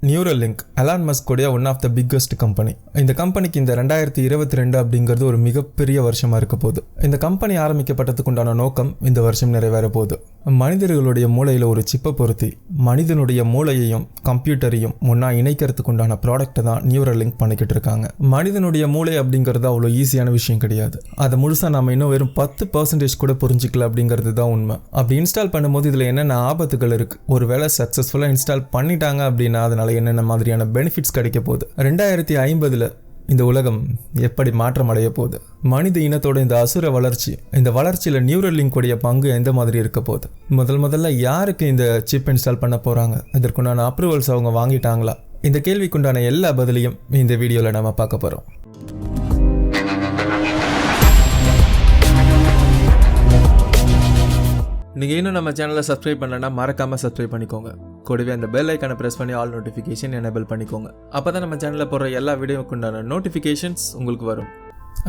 Neuralink, Elon Musk உடைய one of the biggest company. இந்த கம்பெனிக்கு இந்த 2022 அப்படிங்கிறது ஒரு மிகப்பெரிய வருஷமா இருக்க போகுது. இந்த கம்பெனி ஆரம்பிக்கப்பட்டதுக்கு உண்டான நோக்கம் இந்த வருஷம் நிறைவேற போகுது. மனிதர்களுடைய மூளையில ஒரு சிப்பை பொருத்தி மனிதனுடைய மூளையையும் கம்ப்யூட்டரையும் ஒன்னா இணைக்கிறதுக்கு உண்டான ப்ராடக்ட் தான் நியூரலிங்க் பண்ணிக்கிட்டு இருக்காங்க. மனிதனுடைய மூளை அப்படிங்கிறது அவ்வளோ ஈஸியான விஷயம் கிடையாது. அதை முழுசா நம்ம இன்னும் வெறும் 10% கூட புரிஞ்சிக்கல அப்படிங்கிறது தான் உண்மை. அப்படி இன்ஸ்டால் பண்ணும்போது இதுல என்னென்ன ஆபத்துகள் இருக்கு, ஒருவேளை சக்சஸ்ஃபுல்லா இன்ஸ்டால் பண்ணிட்டாங்க அப்படின்னா அதனால என்னென்ன மாதிரியான பெனிஃபிட்ஸ் கிடைக்க போகுது, 2050 இந்த உலகம் எப்படி மாற்றம் அடைய போகுது, மனித இனத்தோட இந்த அசுர வளர்ச்சி, இந்த வளர்ச்சியில் நியூரலிங்க் உடைய பங்கு எந்த மாதிரி இருக்க போகுது, முதல்ல யாருக்கு இந்த சிப் இன்ஸ்டால் பண்ண போறாங்க, இதற்குண்டான அப்ரூவல்ஸ் அவங்க வாங்கிட்டாங்களா, இந்த கேள்விக்குண்டான எல்லா பதிலையும் இந்த வீடியோவில் நம்ம பார்க்க போறோம். நீங்கள் இன்னும் நம்ம சேனலை சப்ஸ்கிரைப் பண்ணலன்னா மறக்காமல் சப்ஸ்கிரைப் பண்ணிக்கோங்க. கூடவே அந்த பெல் ஐக்கானை ப்ரெஸ் பண்ணி ஆல் நோட்டிஃபிகேஷன் எனேபிள் பண்ணிக்கோங்க. அப்போ தான் நம்ம சேனலில் போடுற எல்லா வீடியோக்குண்டான நோட்டிஃபிகேஷன்ஸ் உங்களுக்கு வரும்.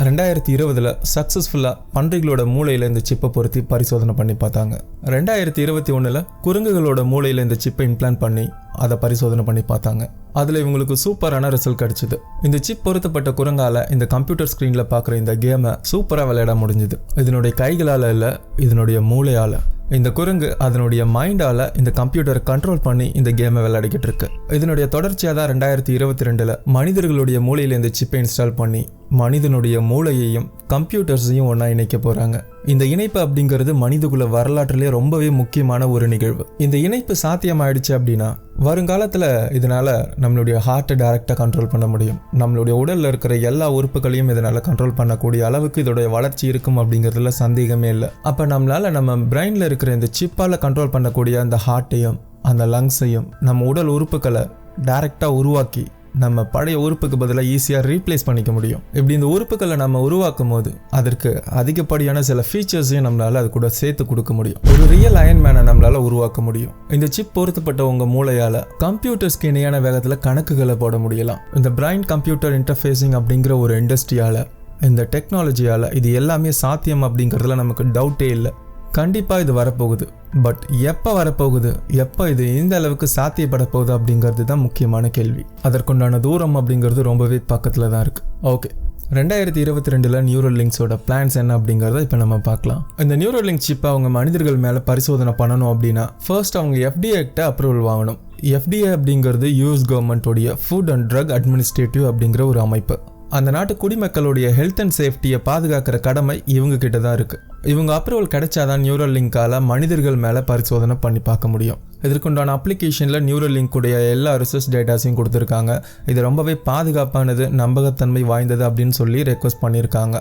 2020 சக்ஸஸ்ஃபுல்லாக பன்றிகளோட மூளையில் இந்த சிப்பை பொருத்தி பரிசோதனை பண்ணி பார்த்தாங்க. 2021 குரங்குகளோட மூளையில் இந்த சிப்பை இம்ப்ளான்ட் பண்ணி அதை பரிசோதனை பண்ணி பார்த்தாங்க. அதில் இவங்களுக்கு சூப்பரான ரிசல்ட் கிடைச்சிது. இந்த சிப் பொருத்தப்பட்ட குரங்கால இந்த கம்ப்யூட்டர் ஸ்க்ரீனில் பார்க்குற இந்த கேமை சூப்பராக விளையாட முடிஞ்சுது. இதனுடைய கைகளால் இல்லை, இதனுடைய மூளையால். இந்த குரங்கு அதனுடைய மைண்டால இந்த கம்ப்யூட்டரை கண்ட்ரோல் பண்ணி இந்த கேமை விளையாடிக்கிட்டு இருக்கு. இதனுடைய தொடர்ச்சியாக தான் 2022 மனிதர்களுடைய மூளையில இந்த சிப்பை இன்ஸ்டால் பண்ணி மனிதனுடைய மூளையையும் கம்ப்யூட்டர்ஸையும் ஒன்னா இணைக்க போறாங்க. இந்த இணைப்பு அப்படிங்கிறது மனிதகுல வரலாற்றிலே ரொம்பவே முக்கியமான ஒரு நிகழ்வு. இந்த இணைப்பு சாத்தியமாயிடுச்சு அப்படின்னா வருங்காலத்துல இதனால நம்மளுடைய ஹார்ட்டை டைரக்டா கண்ட்ரோல் பண்ண முடியும். நம்மளுடைய உடல்ல இருக்கிற எல்லா உறுப்புகளையும் இதனால கண்ட்ரோல் பண்ணக்கூடிய அளவுக்கு இதோடைய வளர்ச்சி இருக்கும் அப்படிங்கிறதுல சந்தேகமே இல்லை. அப்ப நம்மளால நம்ம பிரெயின்ல இருக்கிற இந்த சிப்பால கண்ட்ரோல் பண்ணக்கூடிய அந்த ஹார்ட்டையும் அந்த லங்ஸையும் நம்ம உடல் உறுப்புகளை டைரக்டா உருவாக்கி நம்ம பழைய உறுப்புக்கு பதிலாக ஈஸியாக ரீப்ளேஸ் பண்ணிக்க முடியும். இப்படி இந்த உறுப்புகளை நம்ம உருவாக்கும் போது அதற்கு அதிகப்படியான சில ஃபீச்சர்ஸையும் நம்மளால அது கூட சேர்த்து கொடுக்க முடியும். ஒரு ரியல் அயன்மேனை நம்மளால உருவாக்க முடியும். இந்த சிப் பொருத்தப்பட்ட உங்க மூளையால கம்ப்யூட்டர்ஸ்க்கு இணையான வேகத்தில் கணக்குகளை போட முடியலாம். இந்த பிரைன் கம்ப்யூட்டர் இன்டர்ஃபேஸிங் அப்படிங்கிற ஒரு இண்டஸ்ட்ரியால, இந்த டெக்னாலஜியால இது எல்லாமே சாத்தியம் அப்படிங்கிறதுல நமக்கு டவுட்டே இல்லை. கண்டிப்பாக இது வரப்போகுது. பட் எப்போ வரப்போகுது, எப்போ இது இந்த அளவுக்கு சாத்தியப்பட போகுது அப்படிங்கிறது தான் முக்கியமான கேள்வி. அதற்குண்டான தூரம் அப்படிங்கிறது ரொம்பவே பக்கத்தில் தான் இருக்குது. ஓகே, 2022 நியூரலிங்க்ஸோட பிளான்ஸ் என்ன அப்படிங்கிறத இப்போ நம்ம பார்க்கலாம். இந்த நியூரலிங்க் சிப்பை அவங்க மனிதர்கள் மேலே பரிசோதனை பண்ணணும் அப்படின்னா ஃபர்ஸ்ட் அவங்க FDA கிட்ட அப்ரூவல் வாங்கணும். FDA அப்படிங்கிறது US கவர்மெண்ட்டோடைய ஃபுட் அண்ட் ட்ரக் அட்மினிஸ்ட்ரேட்டிவ் அப்படிங்கிற ஒரு அமைப்பு. அந்த நாட்டு குடிமக்களுடைய ஹெல்த் அண்ட் சேஃப்டியை பாதுகாக்கிற கடமை இவங்க கிட்ட தான் இருக்கு. இவங்க அப்ரூவல் கிடைச்சாதான் நியூரலிங்கால மனிதர்கள் மேல பரிசோதனை பண்ணி பார்க்க முடியும். இதற்குண்டான அப்ளிகேஷன்ல நியூரலிங்க் உடைய எல்லா ரிசர்ச் டேட்டாஸையும் கொடுத்துருக்காங்க. இது ரொம்பவே பாதுகாப்பானது, நம்பகத்தன்மை வாய்ந்தது அப்படின்னு சொல்லி ரெக்வஸ்ட் பண்ணியிருக்காங்க.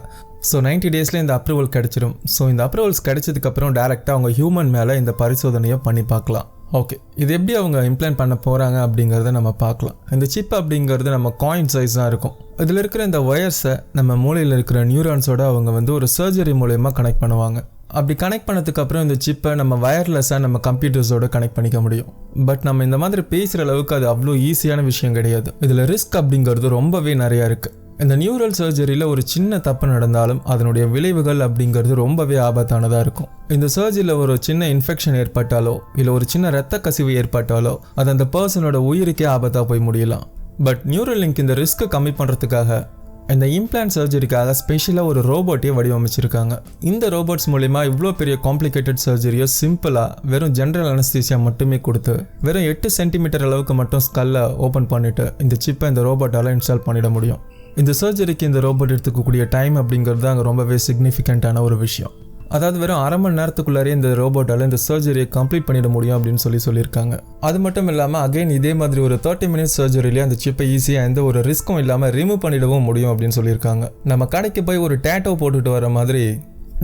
ஸோ 90 டேஸ்ல இந்த அப்ரூவல் கிடைச்சிடும். ஸோ இந்த அப்ரூவல்ஸ் கிடைச்சதுக்கு அப்புறம் டைரக்டா அவங்க ஹியூமன் மேல இந்த பரிசோதனையை பண்ணி பார்க்கலாம். ஓகே, இது எப்படி அவங்க இம்ப்ளான்ட் பண்ண போகிறாங்க அப்படிங்கிறத நம்ம பார்க்கலாம். இந்த சிப் அப்படிங்கிறது நம்ம காயின் சைஸ் தான் இருக்கும். இதில் இருக்கிற இந்த ஒயர்ஸை நம்ம மூளையில் இருக்கிற நியூரான்ஸோட அவங்க ஒரு சர்ஜரி மூலயமா கனெக்ட் பண்ணுவாங்க. அப்படி கனெக்ட் பண்ணதுக்கு அப்புறம் இந்த சிப்பை நம்ம வயர்லெஸ்ஸாக நம்ம கம்ப்யூட்டர்ஸோட கனெக்ட் பண்ணிக்க முடியும். பட் நம்ம இந்த மாதிரி பேசுகிற அளவுக்கு அது அவ்வளோ ஈஸியான விஷயம் கிடையாது. இதில் ரிஸ்க் அப்படிங்கிறது ரொம்பவே நிறையா இருக்குது. இந்த நியூரல் சர்ஜரியில் ஒரு சின்ன தப்பு நடந்தாலும் அதனுடைய விளைவுகள் அப்படிங்கிறது ரொம்பவே ஆபத்தானதாக இருக்கும். இந்த சர்ஜரியில் ஒரு சின்ன இன்ஃபெக்ஷன் ஏற்பட்டாலோ இல்லை ஒரு சின்ன ரத்த கசிவு ஏற்பட்டாலோ அது அந்த பர்சனோட உயிருக்கே ஆபத்தாக போய் முடியலாம். பட் நியூரலிங்க் இந்த ரிஸ்க்கை கம்மி பண்ணுறதுக்காக இந்த இம்ப்ளான்ட் சர்ஜரிக்காக ஸ்பெஷலாக ஒரு ரோபோட்டையே வடிவமைச்சிருக்காங்க. இந்த ரோபோட்ஸ் மூலிமா இவ்வளோ பெரிய காம்ப்ளிகேட்டட் சர்ஜரியை சிம்பிளாக வெறும் ஜென்ரல் அனஸ்தீசியா மட்டுமே கொடுத்து வெறும் 8 சென்டிமீட்டர் அளவுக்கு மட்டும் ஸ்கல்லை ஓப்பன் பண்ணிவிட்டு இந்த சிப்பை இந்த ரோபோட்டால் இன்ஸ்டால் பண்ணிட முடியும். இந்த சர்ஜரிக்கு இந்த ரோபோட் எடுத்துக்கக்கூடிய டைம் அப்படிங்கிறது அங்கே ரொம்பவே சிக்னிஃபிகண்ட்டான ஒரு விஷயம். அதாவது வெறும் 1/2 மணி நேரத்துக்குள்ளாரே இந்த ரோபோட்டால் இந்த சர்ஜரியை கம்ப்ளீட் பண்ணிட முடியும் அப்படின்னு சொல்லியிருக்காங்க. அது மட்டும் இல்லாமல் அகைன் இதே மாதிரி ஒரு 30 மினிட்ஸ் சர்ஜரியிலே அந்த சிப்பை ஈஸியாக எந்த ஒரு ரிஸ்க்கும் இல்லாமல் ரிமூவ் பண்ணிடவும் முடியும் அப்படின்னு சொல்லியிருக்காங்க. நம்ம கடைக்கு போய் ஒரு டேட்டோ போட்டுட்டு வர மாதிரி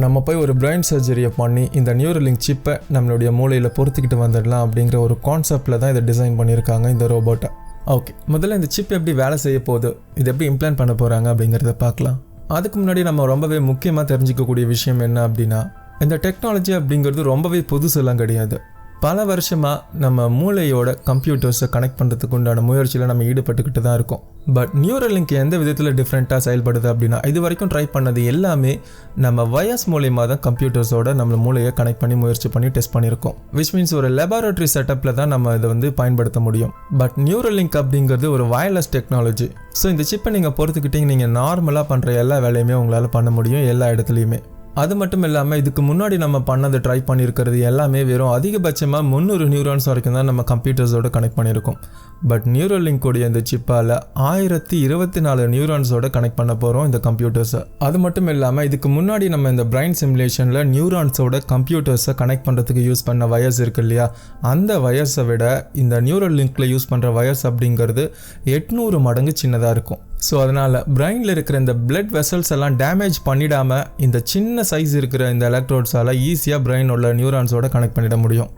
நம்ம போய் ஒரு பிரெயின் சர்ஜரியை பண்ணி இந்த நியூரலிங்க் சிப்பை நம்மளுடைய மூளையில் பொறுத்துக்கிட்டு வந்துடலாம் அப்படிங்கிற ஒரு கான்செப்டில் தான் இதை டிசைன் பண்ணியிருக்காங்க இந்த ரோபோட்டை. ஓகே, முதல்ல இந்த சிப் எப்படி வேலை செய்ய போகுது, இது எப்படி இம்ப்ளான்ட் பண்ண போகிறாங்க அப்படிங்கிறத பார்க்கலாம். அதுக்கு முன்னாடி நம்ம ரொம்பவே முக்கியமாக தெரிஞ்சிக்கக்கூடிய விஷயம் என்ன அப்படின்னா, இந்த டெக்னாலஜி அப்படிங்கிறது ரொம்பவே புதுசெல்லாம் கிடையாது. பல வருஷமாக நம்ம மூளையோட கம்ப்யூட்டர்ஸை கனெக்ட் பண்ணுறதுக்கு உண்டான முயற்சியில் நம்ம ஈடுபட்டுக்கிட்டு தான் இருக்கோம். பட் நியூரலிங்க் எந்த விதத்தில் டிஃப்ரெண்ட்டாக செயல்படுது அப்படின்னா, இது வரைக்கும் ட்ரை பண்ணது எல்லாமே நம்ம வயஸ் மூலியமாக தான் கம்ப்யூட்டர்ஸோட நம்ம மூளையை கனெக்ட் பண்ணி முயற்சி பண்ணி டெஸ்ட் பண்ணியிருக்கோம். விச் மீன்ஸ் ஒரு லெபார்டரி செட்டப்பில் தான் நம்ம இதை பயன்படுத்த முடியும். பட் நியூரலிங்க் அப்படிங்கிறது ஒரு வயர்லெஸ் டெக்னாலஜி. ஸோ இந்த சிப்பை நீங்கள் பொறுத்துக்கிட்டீங்க, நீங்கள் நார்மலாக பண்ணுற எல்லா வேலையுமே உங்களால் பண்ண முடியும் எல்லா இடத்துலையுமே. அது மட்டும் இல்லாமல் இதுக்கு முன்னாடி நம்ம பண்ணதை ட்ரை பண்ணியிருக்கிறது எல்லாமே வெறும் அதிகபட்சமாக 300 நியூரான்ஸ் வரைக்கும் தான் நம்ம கம்ப்யூட்டர்ஸோட கனெக்ட் பண்ணியிருக்கோம். பட் நியூரலிங்கோடைய இந்த சிப்பால் 1024 நியூரான்ஸோட கனெக்ட் பண்ண போகிறோம் இந்த கம்ப்யூட்டர்ஸை. அது மட்டும் இல்லாமல் இதுக்கு முன்னாடி நம்ம இந்த பிரைன் சிமுலேஷனில் நியூரான்ஸோட கம்ப்யூட்டர்ஸை கனெக்ட் பண்ணுறதுக்கு யூஸ் பண்ண வயர்ஸ் இருக்கு இல்லையா, அந்த வயர்ஸை விட இந்த நியூரலிங்கில் யூஸ் பண்ணுற வயர்ஸ் அப்படிங்கிறது 800 மடங்கு சின்னதாக இருக்கும். ஸோ அதனால் பிரெயினில் இருக்கிற இந்த பிளட் வெசல்ஸ் எல்லாம் டேமேஜ் பண்ணிடாமல் இந்த சின்ன சைஸ் இருக்கிற இந்த எலக்ட்ரோட்ஸால் ஈஸியாக பிரெயினோட நியூரான்ஸோட கனெக்ட் பண்ணிட முடியும்.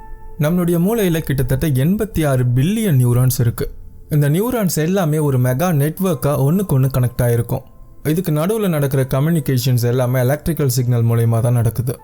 நம்மளுடைய மூளையில் கிட்டத்தட்ட 86 பில்லியன் நியூரான்ஸ் இருக்குது. இந்த நியூரான்ஸ் எல்லாமே ஒரு மெகா நெட்வொர்க்காக ஒன்றுக்கு ஒன்று கனெக்ட் ஆகிருக்கும். இதுக்கு நடுவில் நடக்கிற கம்யூனிகேஷன்ஸ் எல்லாமே எலக்ட்ரிக்கல் சிக்னல் மூலயமா தான் நடக்குது.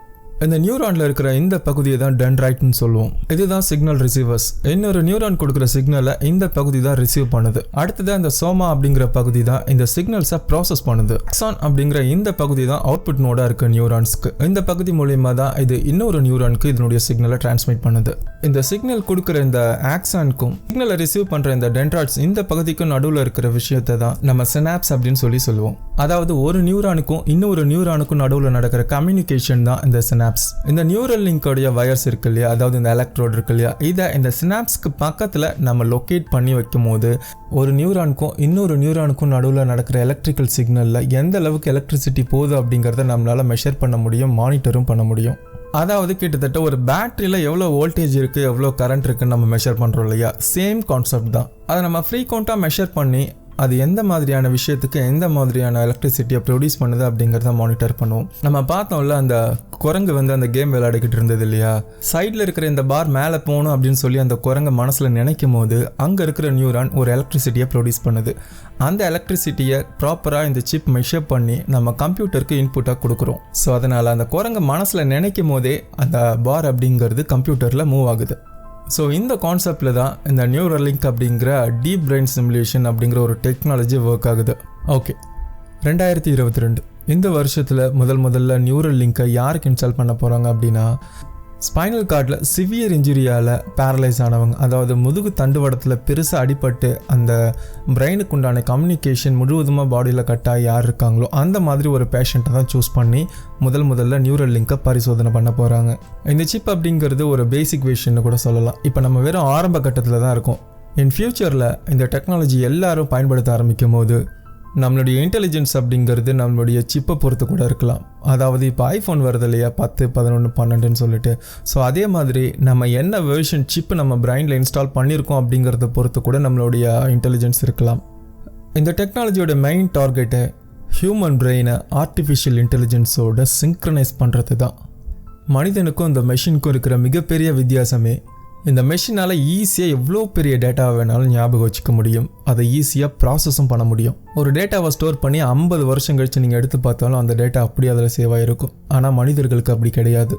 இந்த நியூரானில் இருக்கிற இந்த பகுதியை தான் டென்ட்ரைட்னு சொல்லுவோம். இதுதான் சிக்னல் ரிசீவர்ஸ். இன்னொரு நியூரான் கொடுக்குற சிக்னலை இந்த பகுதி தான் ரிசீவ் பண்ணுது. அடுத்ததான் இந்த சோமா அப்படிங்கிற பகுதி தான் இந்த சிக்னல்ஸை ப்ராசஸ் பண்ணுது. ஆக்சான் அப்படிங்கிற இந்த பகுதி தான் அவுட்புட் நோடாக இருக்க நியூரான்ஸ்க்கு. இந்த பகுதி மூலயமா தான் இது இன்னொரு நியூரானுக்கு இதனுடைய சிக்னலை டிரான்ஸ்மிட் பண்ணுது. இந்த சிக்னல் கொடுக்குற இந்த ஆக்சானுக்கும் சிக்னலை ரிசீவ் பண்ணுற இந்த டென்ட்ராய்ட்ஸ் இந்த பகுதிக்கும் நடுவில் இருக்கிற விஷயத்தை தான் நம்ம சினாப்ஸ் அப்படின்னு சொல்லுவோம். அதாவது ஒரு நியூரானுக்கும் இன்னொரு நியூரானுக்கும் நடுவில் நடக்கிற கம்யூனிகேஷன் தான் இந்த சினாப்ஸ். இந்த நியூரல் லிங்கோடைய வயர்ஸ் இருக்கு இல்லையா, அதாவது இந்த எலக்ட்ரோட் இருக்கு இல்லையா, இதை இந்த சினாப்ஸ்க்கு பக்கத்தில் நம்ம லொக்கேட் பண்ணி வைக்கும் போது ஒரு நியூரானுக்கும் இன்னொரு நியூரானுக்கும் நடுவில் நடக்கிற எலக்ட்ரிக்கல் சிக்னலில் எந்த அளவுக்கு எலக்ட்ரிசிட்டி போகுது அப்படிங்கிறத நம்மளால் மெஷர் பண்ண முடியும், மானிட்டரும் பண்ண முடியும். அதாவது கிட்டத்தட்ட ஒரு பேட்டரியில் எவ்வளோ வோல்டேஜ் இருக்குது, எவ்வளோ கரண்ட் இருக்குன்னு நம்ம மெஷர் பண்ணுறோம் இல்லையா, சேம் கான்செப்ட் தான். அதை நம்ம ஃப்ரீக்வெண்ட்டாக மெஷர் பண்ணி அது எந்த மாதிரியான விஷயத்துக்கு எந்த மாதிரியான எலக்ட்ரிசிட்டியை ப்ரொடியூஸ் பண்ணுது அப்படிங்கிறத மானிட்டர் பண்ணுவோம். நம்ம பார்த்தோம்ல அந்த குரங்கு அந்த கேம் விளையாடிக்கிட்டு இருந்தது இல்லையா, சைடில் இருக்கிற இந்த பார் மேலே போகணும் அப்படின்னு சொல்லி அந்த குரங்கு மனசில் நினைக்கும் போது அங்கே இருக்கிற நியூரான் ஒரு எலக்ட்ரிசிட்டியை ப்ரொடியூஸ் பண்ணுது. அந்த எலக்ட்ரிசிட்டியை ப்ராப்பராக இந்த சிப் மெஷர் பண்ணி நம்ம கம்ப்யூட்டருக்கு இன்புட்டாக கொடுக்குறோம். ஸோ அதனால் அந்த குரங்கு மனசில் நினைக்கும் போதே அந்த பார் அப்படிங்கிறது கம்ப்யூட்டரில் மூவ் ஆகுது. ஸோ இந்த கான்செப்டில் தான் இந்த நியூரலிங்க் அப்படிங்கிற டீப் பிரெயின் சிமுலேஷன் அப்படிங்கிற ஒரு டெக்னாலஜி ஒர்க் ஆகுது. ஓகே, 2022 இந்த வருஷத்தில் முதல்ல நியூரலிங்கை யாருக்கு இன்ஸ்டால் பண்ண போகிறாங்க அப்படின்னா, ஸ்பைனல் கார்டில் சிவியர் இன்ஜுரியால் பேரலைஸ் ஆனவங்க, அதாவது முதுகு தண்டுவடத்தில் பெருசாக அடிபட்டு அந்த பிரெயினுக்கு உண்டான கம்யூனிகேஷன் முழுவதுமாக பாடியில் கட்டாக யார் இருக்காங்களோ அந்த மாதிரி ஒரு பேஷண்ட்டை தான் சூஸ் பண்ணி முதல்ல நியூரலிங்கை பரிசோதனை பண்ண போகிறாங்க. இந்த சிப் அப்படிங்கிறது ஒரு பேசிக் விஷயம்னு கூட சொல்லலாம். இப்போ நம்ம வெறும் ஆரம்ப கட்டத்தில் தான் இருக்கோம். இன் ஃபியூச்சரில் இந்த டெக்னாலஜி எல்லாரும் பயன்படுத்த ஆரம்பிக்கும் போது நம்மளுடைய இன்டெலிஜென்ஸ் அப்படிங்கிறது நம்மளுடைய சிப்பை பொறுத்து கூட இருக்கலாம். அதாவது இப்போ ஐஃபோன் வருது இல்லையா, 10, 11, 12ன்னு சொல்லிட்டு. ஸோ அதே மாதிரி நம்ம என்ன வெர்ஷன் சிப்பு நம்ம பிரெயினில் இன்ஸ்டால் பண்ணியிருக்கோம் அப்படிங்கிறத பொறுத்து கூட நம்மளுடைய இன்டெலிஜென்ஸ் இருக்கலாம். இந்த டெக்னாலஜியோட மெயின் டார்கெட்டை ஹியூமன் பிரெயினை ஆர்டிஃபிஷியல் இன்டெலிஜென்ஸோட சிங்க்ரனைஸ் பண்ணுறது தான். மனிதனுக்கும் இந்த மெஷினுக்கும் இருக்கிற மிகப்பெரிய வித்தியாசமே இந்த மெஷினால் ஈஸியாக எவ்வளோ பெரிய டேட்டாவை வேணாலும் ஞாபகம் வச்சுக்க முடியும், அதை ஈஸியாக ப்ராசஸும் பண்ண முடியும். ஒரு டேட்டாவை ஸ்டோர் பண்ணி 50 வருஷம் கழித்து நீங்கள் எடுத்து பார்த்தாலும் அந்த டேட்டா அப்படியே அதில் சேவ் ஆகிருக்கும். ஆனால் மனிதர்களுக்கு அப்படி கிடையாது.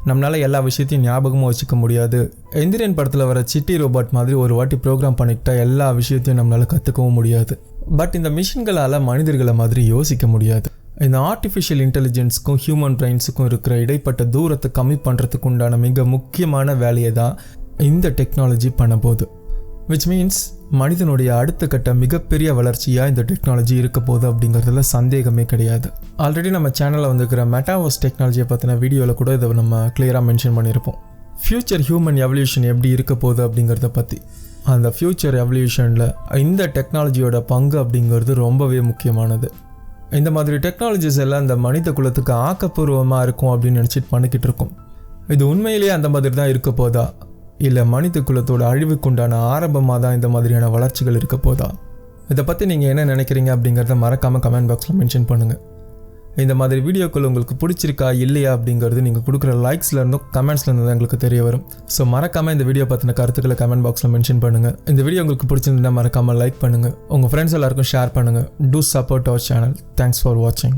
நம்மளால் எல்லா விஷயத்தையும் ஞாபகமும் வச்சுக்க முடியாது. எந்திரியன் படத்தில் வர சிட்டி ரோபாட் மாதிரி ஒரு வாட்டி ப்ரோக்ராம் பண்ணிக்கிட்டால் எல்லா விஷயத்தையும் நம்மளால் கற்றுக்கவும் முடியாது. பட் இந்த மிஷின்களால் மனிதர்களை மாதிரி யோசிக்க முடியாது. இந்த ஆர்டிஃபிஷியல் இன்டெலிஜென்ஸுக்கும் ஹியூமன் பிரெயின்ஸுக்கும் இருக்கிற இடைப்பட்ட தூரத்தை கம்மி பண்ணுறதுக்கு உண்டான மிக முக்கியமான வேலையை தான் இந்த டெக்னாலஜி பண்ண போகுது. விச் மீன்ஸ் மனிதனுடைய அடுத்த கட்ட மிகப்பெரிய வளர்ச்சியாக இந்த டெக்னாலஜி இருக்க போகுது அப்படிங்கிறதுல சந்தேகமே கிடையாது. ஆல்ரெடி நம்ம சேனலில் வந்துருக்கிற மெட்டாவர்ஸ் டெக்னாலஜியை பற்றின வீடியோவில் கூட இதை நம்ம கிளியராக மென்ஷன் பண்ணியிருப்போம். ஃப்யூச்சர் ஹியூமன் எவல்யூஷன் எப்படி இருக்க போகுது அப்படிங்கிறத பற்றி. அந்த ஃப்யூச்சர் எவல்யூஷனில் இந்த டெக்னாலஜியோட பங்கு அப்படிங்கிறது ரொம்பவே முக்கியமானது. இந்த மாதிரி டெக்னாலஜிஸ் எல்லாம் இந்த மனித குலத்துக்கு ஆக்கப்பூர்வமாக இருக்கும் அப்படின்னு நினச்சிட்டு பண்ணிக்கிட்டு இருக்கோம். இது உண்மையிலேயே அந்த மாதிரி தான் இருக்க போதா, இல்லை மனித குலத்தோட அழிவுக்குண்டான ஆரம்பமாக தான் இந்த மாதிரியான வளர்ச்சிகள் இருக்க போதா? இதை பற்றி நீங்கள் என்ன நினைக்கிறீங்க அப்படிங்கிறத மறக்காமல் கமெண்ட் பாக்ஸில் மென்ஷன் பண்ணுங்கள். இந்த மாதிரி வீடியோக்கள் உங்களுக்கு பிடிச்சிருக்கா இல்லையா அப்படிங்கிறது நீங்கள் கொடுக்குற லைக்ஸ்லேருந்தும் கமெண்ட்ஸ்லேருந்து தான் எங்களுக்கு தெரிய வரும். ஸோ மறக்காமல் இந்த வீடியோ பற்றின கருத்துக்களை கமெண்ட் பாக்ஸில் மென்ஷன் பண்ணுங்கள். இந்த வீடியோ உங்களுக்கு பிடிச்சிருந்தா மறக்காமல் லைக் பண்ணுங்கள், உங்கள் ஃப்ரெண்ட்ஸ் எல்லாருக்கும் ஷேர் பண்ணுங்கள். To support our channel. Thanks for வாட்சிங்.